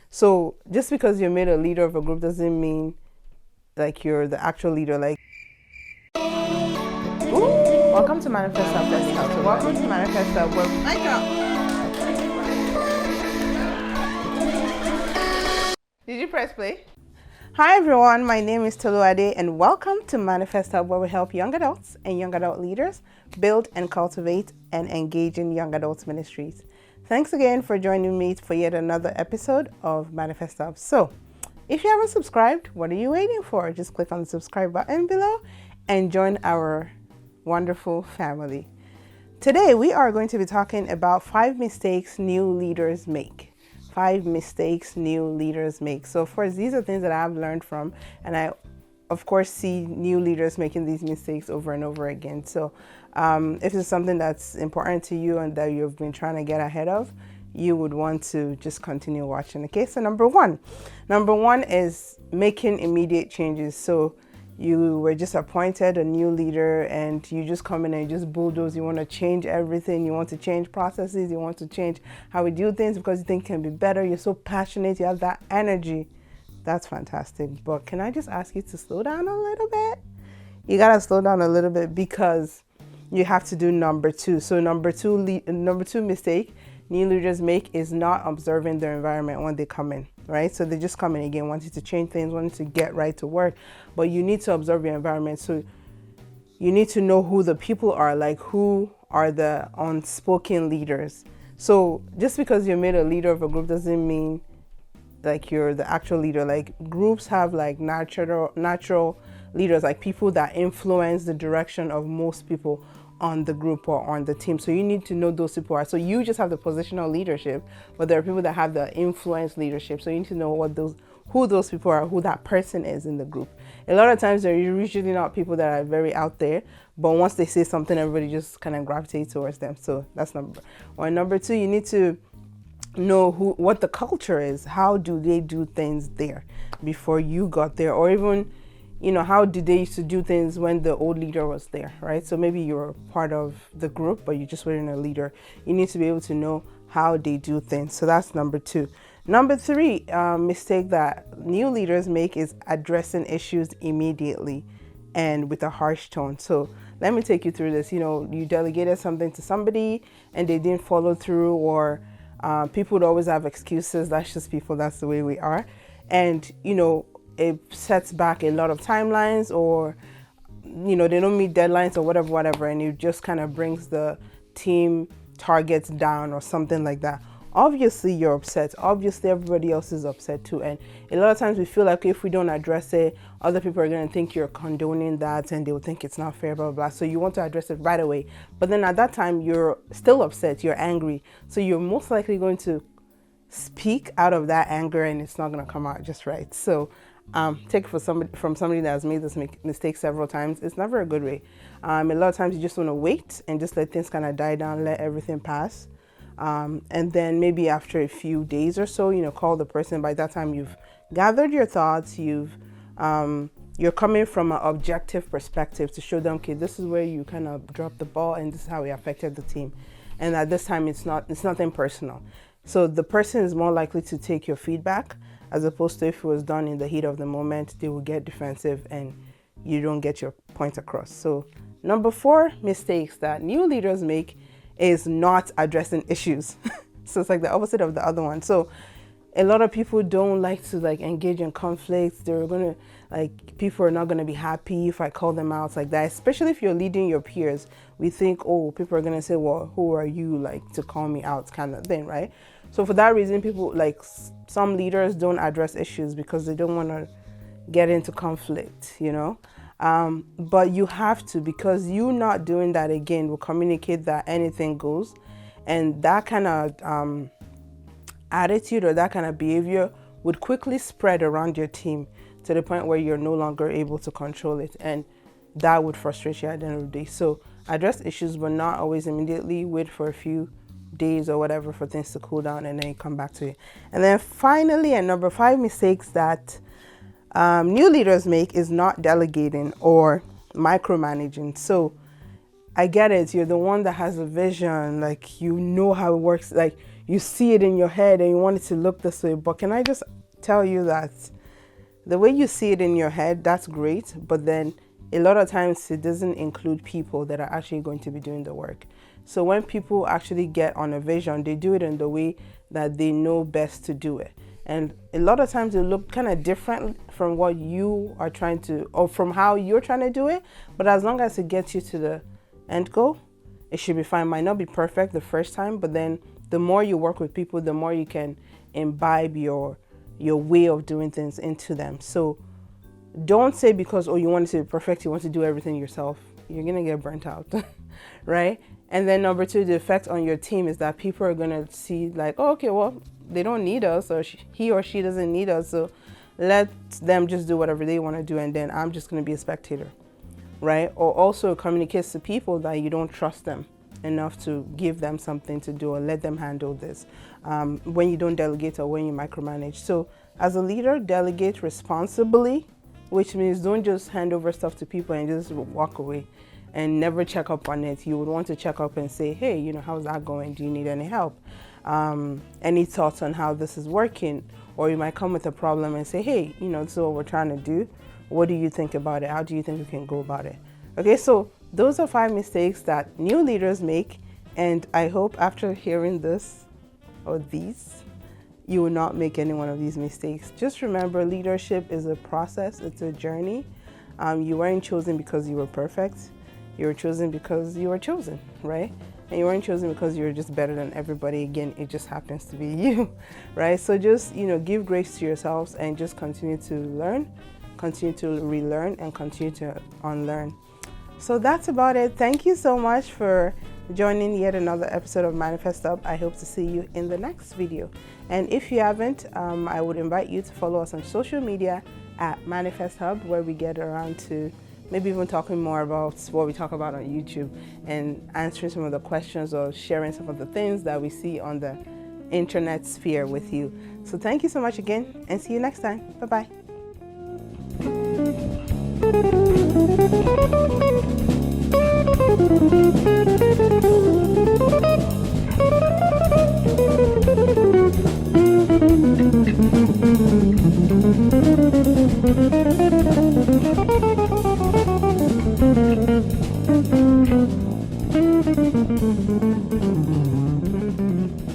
So just because you're made a leader of a group doesn't mean like you're the actual leader. Like, welcome to Manifest Up. Welcome to Manifest Up. Did you press play? Hi everyone, my name is Toluade and welcome to Manifest Hub, where we help young adults and young adult leaders build and cultivate and engage in young adults ministries. Thanks again for joining me for yet another episode of Manifest Hub. So, if you haven't subscribed, what are you waiting for? Just click on the subscribe button below and join our wonderful family. Today we are going to be talking about 5 mistakes new leaders make. 5 mistakes new leaders make. So of course, these are things that I've learned from, and I of course see new leaders making these mistakes over and over again. So if it's something that's important to you and that you've been trying to get ahead of, you would want to just continue watching. Okay, so number one is making immediate changes. So you were just appointed a new leader and you just come in and you just bulldoze. You want to change everything. You want to change processes. You want to change how we do things because you think it can be better. You're so passionate. You have that energy. That's fantastic. But can I just ask you to slow down a little bit? You got to slow down a little bit because you have to do number 2. So number two mistake new leaders make is not observing their environment when they come in, right? So they just come in again, wanting to change things, wanting to get right to work, but you need to observe your environment. So you need to know who the people are, like who are the unspoken leaders. So just because you're made a leader of a group doesn't mean like you're the actual leader. Like groups have like natural leaders, like people that influence the direction of most people on the group or on the team. So you need to know those people are. So you just have the positional leadership, but there are people that have the influence leadership. So you need to know who those people are, who that person is in the group. A lot of times they're usually not people that are very out there, but once they say something, everybody just kind of gravitates towards them. So that's number one. Number 2, you need to know what the culture is. How do they do things there before you got there, or even how did they used to do things when the old leader was there, right? So maybe you're part of the group, but you just weren't a leader. You need to be able to know how they do things. So that's number 2. Number 3 mistake that new leaders make is addressing issues immediately and with a harsh tone. So let me take you through this. You delegated something to somebody and they didn't follow through, or people would always have excuses. That's just people. That's the way we are. And, it sets back a lot of timelines, or they don't meet deadlines or whatever, and it just kind of brings the team targets down or something like that. Obviously you're upset. Obviously everybody else is upset too, and a lot of times we feel like if we don't address it, other people are going to think you're condoning that and they will think it's not fair, blah, blah, blah. So you want to address it right away, but then at that time you're still upset, you're angry, so you're most likely going to speak out of that anger and it's not going to come out just right. So take it from somebody that has made this mistake several times. It's never a good way. A lot of times you just want to wait and just let things kind of die down, let everything pass. And then maybe after a few days or so, call the person. By that time you've gathered your thoughts, you're coming from an objective perspective to show them, okay, this is where you kind of dropped the ball and this is how it affected the team. And at this time it's nothing personal. So the person is more likely to take your feedback, as opposed to if it was done in the heat of the moment, they will get defensive and you don't get your point across. So number 4 mistakes that new leaders make is not addressing issues. So it's like the opposite of the other one. So a lot of people don't like to engage in conflicts. People are not going to be happy if I call them out like that, especially if you're leading your peers. We think, oh, people are going to say, well, who are you to call me out, kind of thing, right? So for that reason, people some leaders don't address issues because they don't want to get into conflict, but you have to, because you not doing that again will communicate that anything goes, and that kind of attitude or that kind of behavior would quickly spread around your team to the point where you're no longer able to control it, and that would frustrate you at the end of the day. So address issues, but not always immediately. Wait for a few days or whatever for things to cool down and then you come back to it. And then finally, and number 5 mistakes that new leaders make is not delegating or micromanaging. So I get it. You're the one that has a vision, how it works. you see it in your head and you want it to look this way. But can I just tell you that the way you see it in your head, that's great, but then a lot of times it doesn't include people that are actually going to be doing the work. So when people actually get on a vision, they do it in the way that they know best to do it. And a lot of times it look kind of different from what you are trying to, or from how you're trying to do it. But as long as it gets you to the end goal, it should be fine. Might not be perfect the first time, but then the more you work with people, the more you can imbibe your way of doing things into them. So don't say because, you want it to be perfect, you want to do everything yourself. You're going to get burnt out, right? And then number two, the effect on your team is that people are going to see like, oh, okay, well, they don't need us, or he or she doesn't need us, so let them just do whatever they want to do, and then I'm just going to be a spectator, right? Or also communicates to people that you don't trust them enough to give them something to do or let them handle this, when you don't delegate or when you micromanage. So as a leader, delegate responsibly, which means don't just hand over stuff to people and just walk away and never check up on it. You would want to check up and say, hey, how's that going? Do you need any help? Any thoughts on how this is working? Or you might come with a problem and say, hey, this is what we're trying to do. What do you think about it? How do you think we can go about it? Okay, so those are 5 mistakes that new leaders make. And I hope after hearing this or these, you will not make any one of these mistakes. Just remember, leadership is a process. It's a journey. You weren't chosen because you were perfect. You were chosen because you were chosen, right? And you weren't chosen because you're just better than everybody. Again, it just happens to be you, right? So just, give grace to yourselves and just continue to learn, continue to relearn, and continue to unlearn. So that's about it. Thank you so much for joining yet another episode of Manifest Hub. I hope to see you in the next video. And if you haven't, I would invite you to follow us on social media at Manifest Hub, where we get around to maybe even talking more about what we talk about on YouTube and answering some of the questions or sharing some of the things that we see on the internet sphere with you. So thank you so much again, and see you next time. Bye-bye.